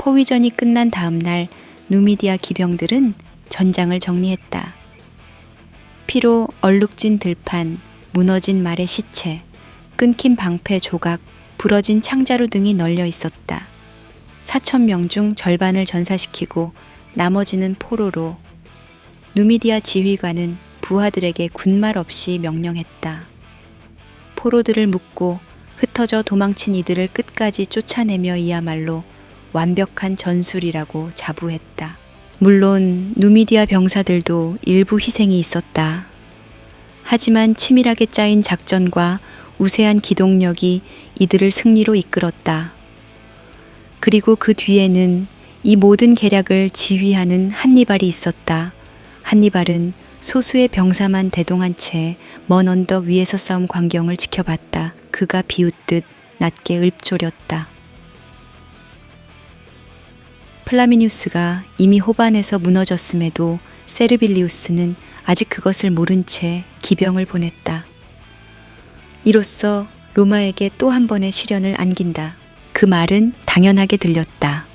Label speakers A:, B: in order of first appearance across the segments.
A: 포위전이 끝난 다음 날 누미디아 기병들은 전장을 정리했다. 피로 얼룩진 들판, 무너진 말의 시체, 끊긴 방패 조각, 부러진 창자루 등이 널려 있었다. 4,000명 중 절반을 전사시키고 나머지는 포로로. 누미디아 지휘관은 부하들에게 군말 없이 명령했다. 포로들을 묶고 흩어져 도망친 이들을 끝까지 쫓아내며이야말로 완벽한 전술이라고 자부했다. 물론 누미디아 병사들도 일부 희생이 있었다. 하지만 치밀하게 짜인 작전과 우세한 기동력이 이들을 승리로 이끌었다. 그리고 그 뒤에는 이 모든 계략을 지휘하는 한니발이 있었다. 한니발은 소수의 병사만 대동한 채 먼 언덕 위에서 싸움 광경을 지켜봤다. 그가 비웃듯 낮게 읊조렸다. 플라미니우스가 이미 호반에서 무너졌음에도 세르빌리우스는 아직 그것을 모른 채 기병을 보냈다. 이로써 로마에게 또 한 번의 시련을 안긴다. 그 말은 당연하게 들렸다.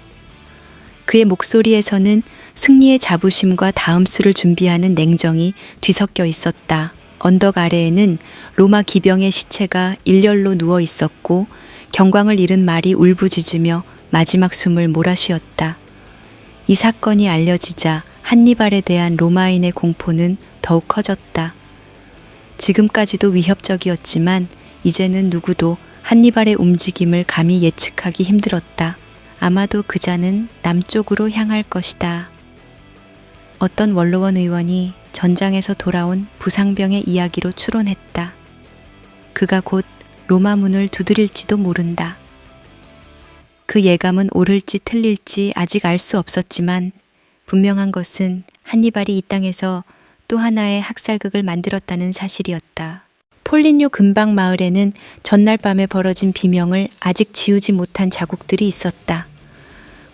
A: 그의 목소리에서는 승리의 자부심과 다음 수를 준비하는 냉정이 뒤섞여 있었다. 언덕 아래에는 로마 기병의 시체가 일렬로 누워 있었고 경광을 잃은 말이 울부짖으며 마지막 숨을 몰아쉬었다. 이 사건이 알려지자 한니발에 대한 로마인의 공포는 더욱 커졌다. 지금까지도 위협적이었지만 이제는 누구도 한니발의 움직임을 감히 예측하기 힘들었다. 아마도 그자는 남쪽으로 향할 것이다. 어떤 원로원 의원이 전장에서 돌아온 부상병의 이야기로 추론했다. 그가 곧 로마 문을 두드릴지도 모른다. 그 예감은 옳을지 틀릴지 아직 알 수 없었지만 분명한 것은 한니발이 이 땅에서 또 하나의 학살극을 만들었다는 사실이었다. 폴리뇨 근방 마을에는 전날 밤에 벌어진 비명을 아직 지우지 못한 자국들이 있었다.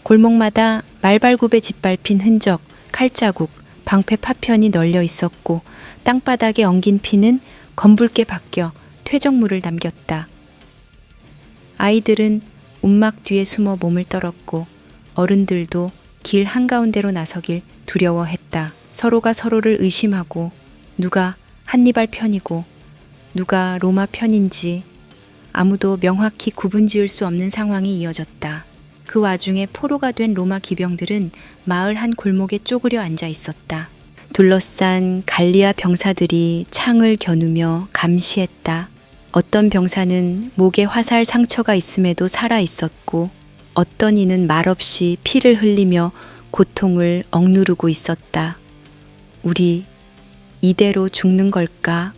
A: 골목마다 말발굽에 짓밟힌 흔적, 칼자국, 방패 파편이 널려 있었고 땅바닥에 엉긴 피는 검붉게 바뀌어 퇴적물을 남겼다. 아이들은 움막 뒤에 숨어 몸을 떨었고 어른들도 길 한가운데로 나서길 두려워했다. 서로가 서로를 의심하고 누가 한니발 편이고 누가 로마 편인지 아무도 명확히 구분지을 수 없는 상황이 이어졌다. 그 와중에 포로가 된 로마 기병들은 마을 한 골목에 쪼그려 앉아 있었다. 둘러싼 갈리아 병사들이 창을 겨누며 감시했다. 어떤 병사는 목에 화살 상처가 있음에도 살아 있었고 어떤 이는 말없이 피를 흘리며 고통을 억누르고 있었다. 우리 이대로 죽는 걸까?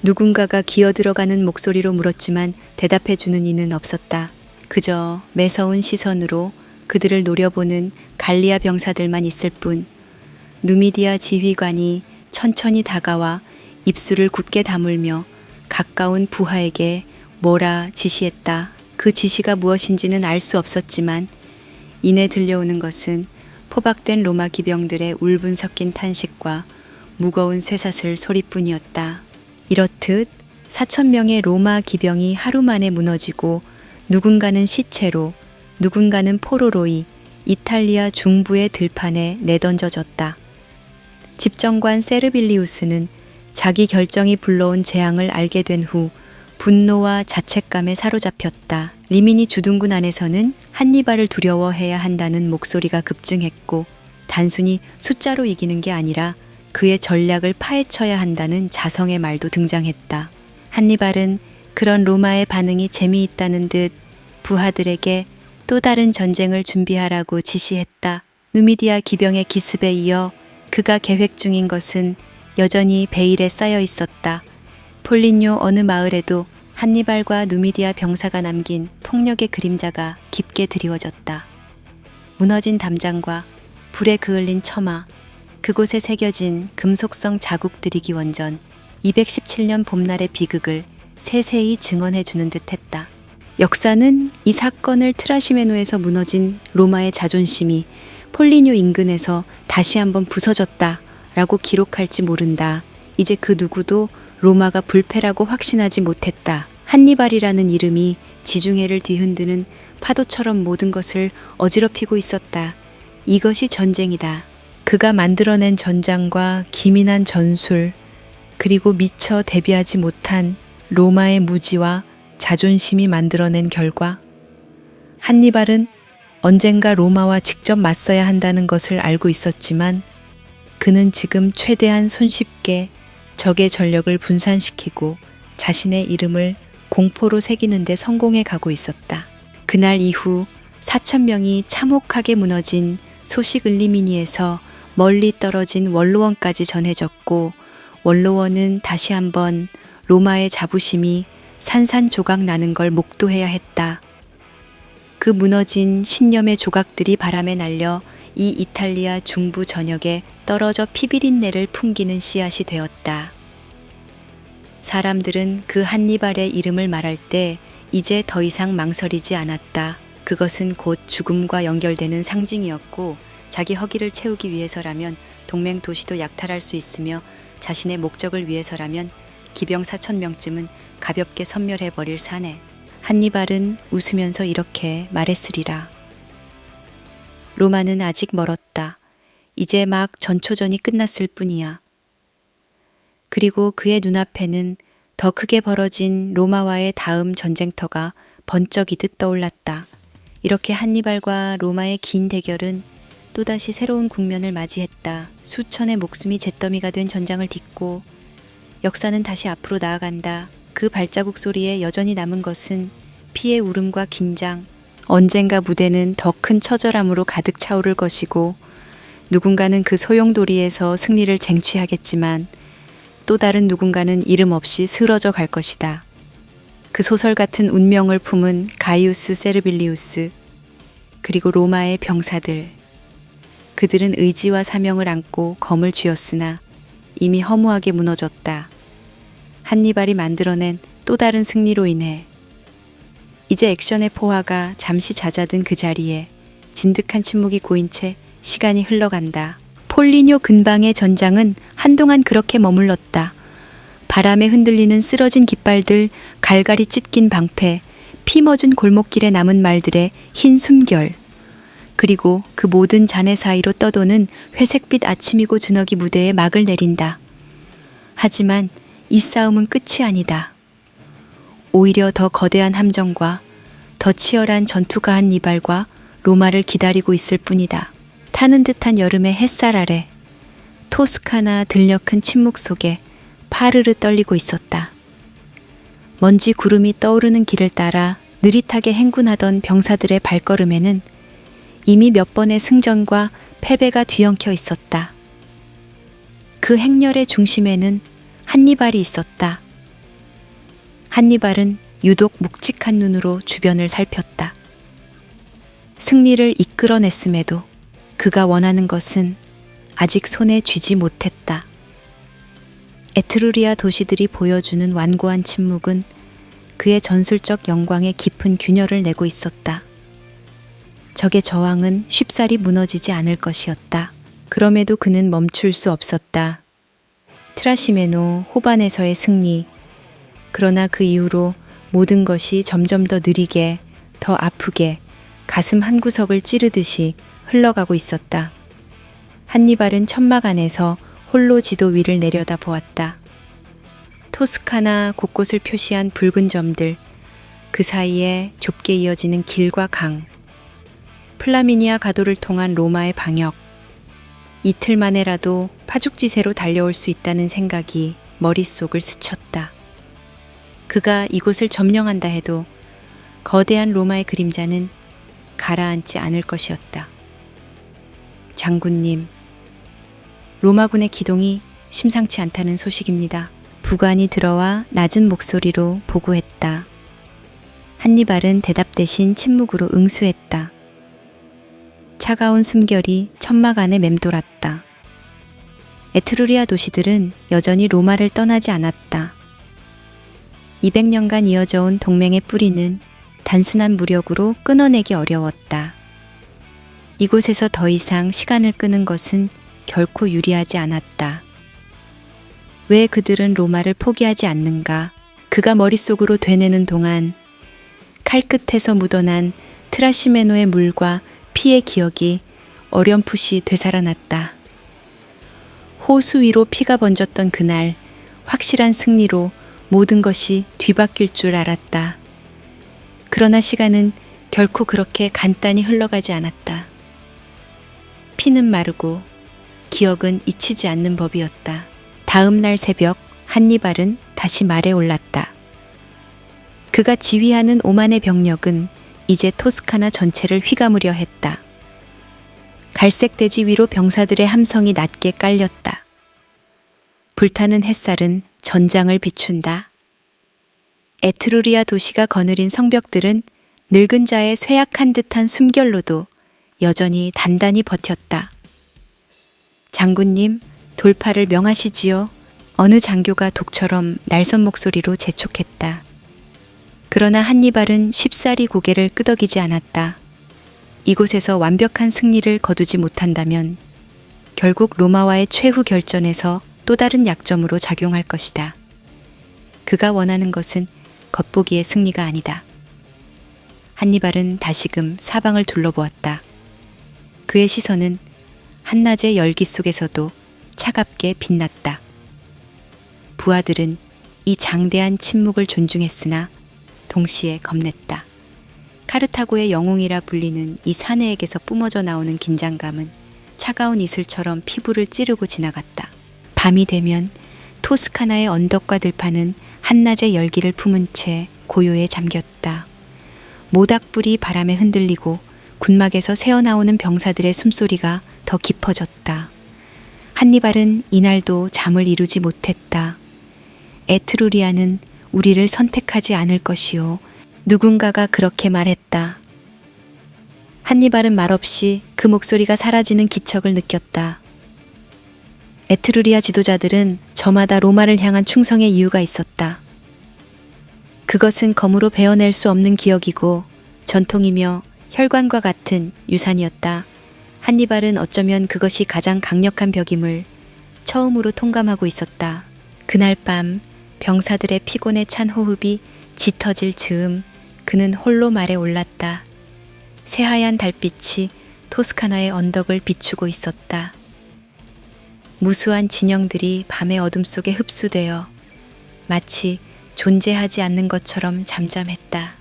A: 누군가가 기어들어가는 목소리로 물었지만 대답해주는 이는 없었다. 그저 매서운 시선으로 그들을 노려보는 갈리아 병사들만 있을 뿐. 누미디아 지휘관이 천천히 다가와 입술을 굳게 다물며 가까운 부하에게 뭐라 지시했다. 그 지시가 무엇인지는 알 수 없었지만 이내 들려오는 것은 포박된 로마 기병들의 울분 섞인 탄식과 무거운 쇠사슬 소리뿐이었다. 이렇듯 4,000명의 로마 기병이 하루 만에 무너지고 누군가는 시체로, 누군가는 포로로이 이탈리아 중부의 들판에 내던져졌다. 집정관 세르빌리우스는 자기 결정이 불러온 재앙을 알게 된 후 분노와 자책감에 사로잡혔다. 리미니 주둔군 안에서는 한니발을 두려워해야 한다는 목소리가 급증했고 단순히 숫자로 이기는 게 아니라 그의 전략을 파헤쳐야 한다는 자성의 말도 등장했다. 한니발은 그런 로마의 반응이 재미있다는 듯 부하들에게 또 다른 전쟁을 준비하라고 지시했다. 누미디아 기병의 기습에 이어 그가 계획 중인 것은 여전히 베일에 쌓여 있었다. 폴리뇨 어느 마을에도 한니발과 누미디아 병사가 남긴 폭력의 그림자가 깊게 드리워졌다. 무너진 담장과 불에 그을린 처마, 그곳에 새겨진 금속성 자국들이 기원전 217년 봄날의 비극을 세세히 증언해주는 듯했다. 역사는 이 사건을 트라시메노에서 무너진 로마의 자존심이 폴리뇨 인근에서 다시 한번 부서졌다 라고 기록할지 모른다. 이제 그 누구도 로마가 불패라고 확신하지 못했다. 한니발이라는 이름이 지중해를 뒤흔드는 파도처럼 모든 것을 어지럽히고 있었다. 이것이 전쟁이다. 그가 만들어낸 전장과 기민한 전술, 그리고 미처 대비하지 못한 로마의 무지와 자존심이 만들어낸 결과, 한니발은 언젠가 로마와 직접 맞서야 한다는 것을 알고 있었지만 그는 지금 최대한 손쉽게 적의 전력을 분산시키고 자신의 이름을 공포로 새기는 데 성공해 가고 있었다. 그날 이후 4,000명이 참혹하게 무너진 소식을리미니에서 멀리 떨어진 원로원까지 전해졌고, 원로원은 다시 한번 로마의 자부심이 산산조각 나는 걸 목도해야 했다. 그 무너진 신념의 조각들이 바람에 날려 이 이탈리아 중부 전역에 떨어져 피비린내를 풍기는 씨앗이 되었다. 사람들은 그 한니발의 이름을 말할 때 이제 더 이상 망설이지 않았다. 그것은 곧 죽음과 연결되는 상징이었고, 자기 허기를 채우기 위해서라면 동맹 도시도 약탈할 수 있으며 자신의 목적을 위해서라면 기병 4,000명쯤은 가볍게 섬멸해버릴 사내. 한니발은 웃으면서 이렇게 말했으리라. 로마는 아직 멀었다. 이제 막 전초전이 끝났을 뿐이야. 그리고 그의 눈앞에는 더 크게 벌어진 로마와의 다음 전쟁터가 번쩍이듯 떠올랐다. 이렇게 한니발과 로마의 긴 대결은 또다시 새로운 국면을 맞이했다. 수천의 목숨이 잿더미가 된 전장을 딛고 역사는 다시 앞으로 나아간다. 그 발자국 소리에 여전히 남은 것은 피의 울음과 긴장. 언젠가 무대는 더 큰 처절함으로 가득 차오를 것이고, 누군가는 그 소용돌이에서 승리를 쟁취하겠지만 또 다른 누군가는 이름 없이 쓰러져 갈 것이다. 그 소설 같은 운명을 품은 가이우스 세르빌리우스, 그리고 로마의 병사들. 그들은 의지와 사명을 안고 검을 쥐었으나 이미 허무하게 무너졌다. 한니발이 만들어낸 또 다른 승리로 인해. 이제 액션의 포화가 잠시 잦아든 그 자리에 진득한 침묵이 고인 채 시간이 흘러간다. 폴리뇨 근방의 전장은 한동안 그렇게 머물렀다. 바람에 흔들리는 쓰러진 깃발들, 갈갈이 찢긴 방패, 피 멎은 골목길에 남은 말들의 흰 숨결, 그리고 그 모든 잔해 사이로 떠도는 회색빛 아침이고 준혁이 무대에 막을 내린다. 하지만 이 싸움은 끝이 아니다. 오히려 더 거대한 함정과 더 치열한 전투가 한니발과 로마를 기다리고 있을 뿐이다. 타는 듯한 여름의 햇살 아래 토스카나 들녘 큰 침묵 속에 파르르 떨리고 있었다. 먼지 구름이 떠오르는 길을 따라 느릿하게 행군하던 병사들의 발걸음에는 이미 몇 번의 승전과 패배가 뒤엉켜 있었다. 그 행렬의 중심에는 한니발이 있었다. 한니발은 유독 묵직한 눈으로 주변을 살폈다. 승리를 이끌어냈음에도 그가 원하는 것은 아직 손에 쥐지 못했다. 에트루리아 도시들이 보여주는 완고한 침묵은 그의 전술적 영광에 깊은 균열을 내고 있었다. 적의 저항은 쉽사리 무너지지 않을 것이었다. 그럼에도 그는 멈출 수 없었다. 트라시메노 호반에서의 승리, 그러나 그 이후로 모든 것이 점점 더 느리게, 더 아프게 가슴 한구석을 찌르듯이 흘러가고 있었다. 한니발은 천막 안에서 홀로 지도 위를 내려다 보았다. 토스카나 곳곳을 표시한 붉은 점들, 그 사이에 좁게 이어지는 길과 강, 플라미니아 가도를 통한 로마의 방역. 이틀 만에라도 파죽지세로 달려올 수 있다는 생각이 머릿속을 스쳤다. 그가 이곳을 점령한다 해도 거대한 로마의 그림자는 가라앉지 않을 것이었다. 장군님, 로마군의 기동이 심상치 않다는 소식입니다. 부관이 들어와 낮은 목소리로 보고했다. 한니발은 대답 대신 침묵으로 응수했다. 차가운 숨결이 천막 안에 맴돌았다. 에트루리아 도시들은 여전히 로마를 떠나지 않았다. 200년간 이어져온 동맹의 뿌리는 단순한 무력으로 끊어내기 어려웠다. 이곳에서 더 이상 시간을 끄는 것은 결코 유리하지 않았다. 왜 그들은 로마를 포기하지 않는가? 그가 머릿속으로 되뇌는 동안 칼끝에서 묻어난 트라시메노의 물과 피의 기억이 어렴풋이 되살아났다. 호수 위로 피가 번졌던 그날 확실한 승리로 모든 것이 뒤바뀔 줄 알았다. 그러나 시간은 결코 그렇게 간단히 흘러가지 않았다. 피는 마르고 기억은 잊히지 않는 법이었다. 다음 날 새벽 한니발은 다시 말에 올랐다. 그가 지휘하는 오만의 병력은 이제 토스카나 전체를 휘감으려 했다. 갈색 대지 위로 병사들의 함성이 낮게 깔렸다. 불타는 햇살은 전장을 비춘다. 에트루리아 도시가 거느린 성벽들은 늙은 자의 쇠약한 듯한 숨결로도 여전히 단단히 버텼다. 장군님, 돌파를 명하시지요. 어느 장교가 독처럼 날선 목소리로 재촉했다. 그러나 한니발은 쉽사리 고개를 끄덕이지 않았다. 이곳에서 완벽한 승리를 거두지 못한다면 결국 로마와의 최후 결전에서 또 다른 약점으로 작용할 것이다. 그가 원하는 것은 겉보기의 승리가 아니다. 한니발은 다시금 사방을 둘러보았다. 그의 시선은 한낮의 열기 속에서도 차갑게 빛났다. 부하들은 이 장대한 침묵을 존중했으나 동시에 겁냈다. 카르타고의 영웅이라 불리는 이 사내에게서 뿜어져 나오는 긴장감은 차가운 이슬처럼 피부를 찌르고 지나갔다. 밤이 되면 토스카나의 언덕과 들판은 한낮의 열기를 품은 채 고요에 잠겼다. 모닥불이 바람에 흔들리고 군막에서 새어나오는 병사들의 숨소리가 더 깊어졌다. 한니발은 이날도 잠을 이루지 못했다. 에트루리아는 우리를 선택하지 않을 것이요. 누군가가 그렇게 말했다. 한니발은 말없이 그 목소리가 사라지는 기척을 느꼈다. 에트루리아 지도자들은 저마다 로마를 향한 충성의 이유가 있었다. 그것은 검으로 베어낼 수 없는 기억이고 전통이며 혈관과 같은 유산이었다. 한니발은 어쩌면 그것이 가장 강력한 벽임을 처음으로 통감하고 있었다. 그날 밤 병사들의 피곤에 찬 호흡이 짙어질 즈음 그는 홀로 말에 올랐다. 새하얀 달빛이 토스카나의 언덕을 비추고 있었다. 무수한 진영들이 밤의 어둠 속에 흡수되어 마치 존재하지 않는 것처럼 잠잠했다.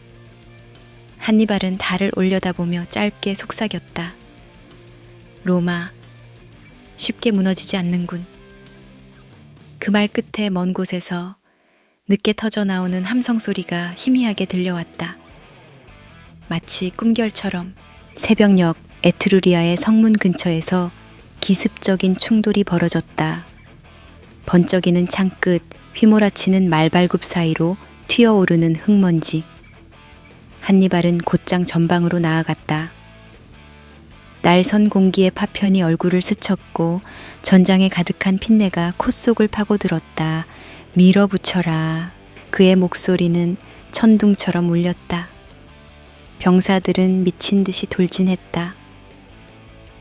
A: 한니발은 달을 올려다보며 짧게 속삭였다. 로마, 쉽게 무너지지 않는군. 그 말 끝에 먼 곳에서 늦게 터져 나오는 함성 소리가 희미하게 들려왔다. 마치 꿈결처럼. 새벽녘 에트루리아의 성문 근처에서 기습적인 충돌이 벌어졌다. 번쩍이는 창끝, 휘몰아치는 말발굽 사이로 튀어오르는 흙먼지. 한니발은 곧장 전방으로 나아갔다. 날선 공기의 파편이 얼굴을 스쳤고 전장에 가득한 핏내가 콧속을 파고들었다. 밀어붙여라. 그의 목소리는 천둥처럼 울렸다. 병사들은 미친 듯이 돌진했다.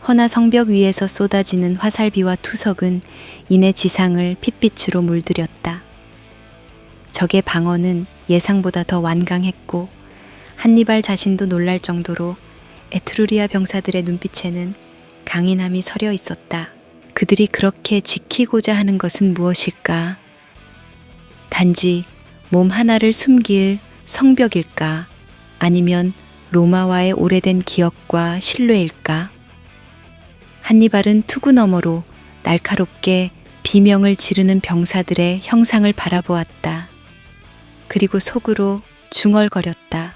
A: 허나 성벽 위에서 쏟아지는 화살비와 투석은 이내 지상을 핏빛으로 물들였다. 적의 방어는 예상보다 더 완강했고 한니발 자신도 놀랄 정도로 에트루리아 병사들의 눈빛에는 강인함이 서려 있었다. 그들이 그렇게 지키고자 하는 것은 무엇일까? 단지 몸 하나를 숨길 성벽일까? 아니면 로마와의 오래된 기억과 신뢰일까? 한니발은 투구 너머로 날카롭게 비명을 지르는 병사들의 형상을 바라보았다. 그리고 속으로 중얼거렸다.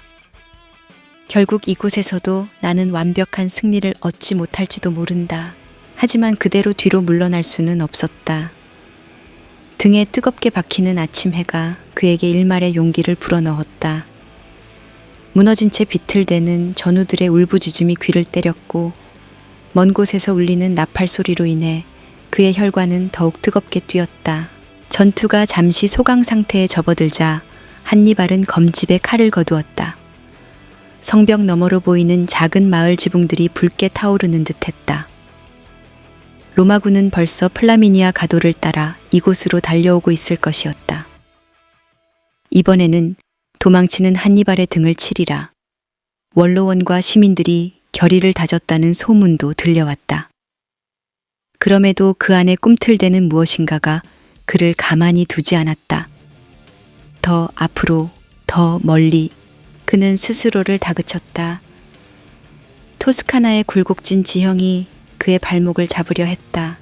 A: 결국 이곳에서도 나는 완벽한 승리를 얻지 못할지도 모른다. 하지만 그대로 뒤로 물러날 수는 없었다. 등에 뜨겁게 박히는 아침 해가 그에게 일말의 용기를 불어넣었다. 무너진 채 비틀대는 전우들의 울부짖음이 귀를 때렸고 먼 곳에서 울리는 나팔 소리로 인해 그의 혈관은 더욱 뜨겁게 뛰었다. 전투가 잠시 소강 상태에 접어들자 한니발은 검집에 칼을 거두었다. 성벽 너머로 보이는 작은 마을 지붕들이 붉게 타오르는 듯했다. 로마군은 벌써 플라미니아 가도를 따라 이곳으로 달려오고 있을 것이었다. 이번에는 도망치는 한니발의 등을 치리라. 원로원과 시민들이 결의를 다졌다는 소문도 들려왔다. 그럼에도 그 안에 꿈틀대는 무엇인가가 그를 가만히 두지 않았다. 더 앞으로, 더 멀리 그는 스스로를 다그쳤다. 토스카나의 굴곡진 지형이 그의 발목을 잡으려 했다.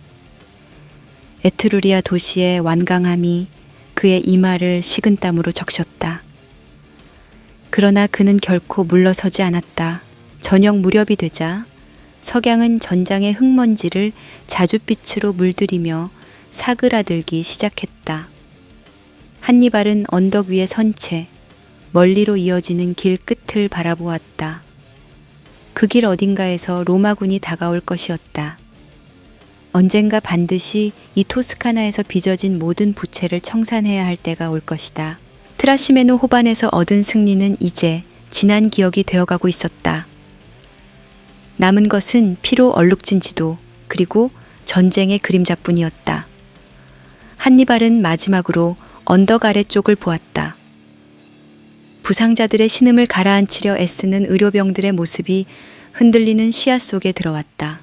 A: 에트루리아 도시의 완강함이 그의 이마를 식은땀으로 적셨다. 그러나 그는 결코 물러서지 않았다. 저녁 무렵이 되자 석양은 전장의 흙먼지를 자줏빛으로 물들이며 사그라들기 시작했다. 한니발은 언덕 위에 선 채 멀리로 이어지는 길 끝을 바라보았다. 그 길 어딘가에서 로마군이 다가올 것이었다. 언젠가 반드시 이 토스카나에서 빚어진 모든 부채를 청산해야 할 때가 올 것이다. 트라시메노 호반에서 얻은 승리는 이제 지난 기억이 되어가고 있었다. 남은 것은 피로 얼룩진 지도 그리고 전쟁의 그림자뿐이었다. 한니발은 마지막으로 언덕 아래쪽을 보았다. 부상자들의 신음을 가라앉히려 애쓰는 의료병들의 모습이 흔들리는 시야 속에 들어왔다.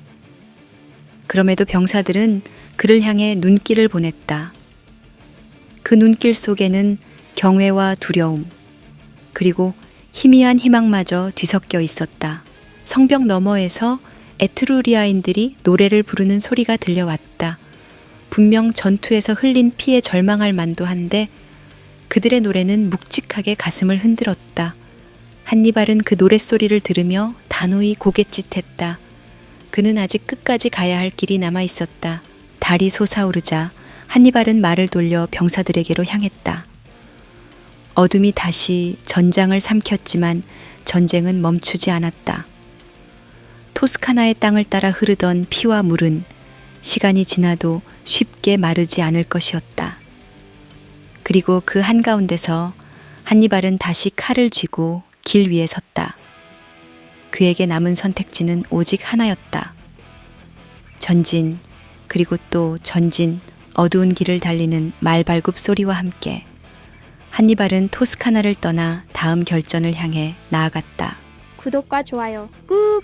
A: 그럼에도 병사들은 그를 향해 눈길을 보냈다. 그 눈길 속에는 경외와 두려움, 그리고 희미한 희망마저 뒤섞여 있었다. 성벽 너머에서 에트루리아인들이 노래를 부르는 소리가 들려왔다. 분명 전투에서 흘린 피에 절망할 만도 한데 그들의 노래는 묵직하게 가슴을 흔들었다. 한니발은 그 노랫소리를 들으며 단호히 고갯짓했다. 그는 아직 끝까지 가야 할 길이 남아 있었다. 달이 솟아오르자 한니발은 말을 돌려 병사들에게로 향했다. 어둠이 다시 전장을 삼켰지만 전쟁은 멈추지 않았다. 토스카나의 땅을 따라 흐르던 피와 물은 시간이 지나도 쉽게 마르지 않을 것이었다. 그리고 그 한가운데서 한니발은 다시 칼을 쥐고 길 위에 섰다. 그에게 남은 선택지는 오직 하나였다. 전진, 그리고 또 전진, 어두운 길을 달리는 말발굽 소리와 함께 한니발은 토스카나를 떠나 다음 결전을 향해 나아갔다.
B: 구독과 좋아요 꾹!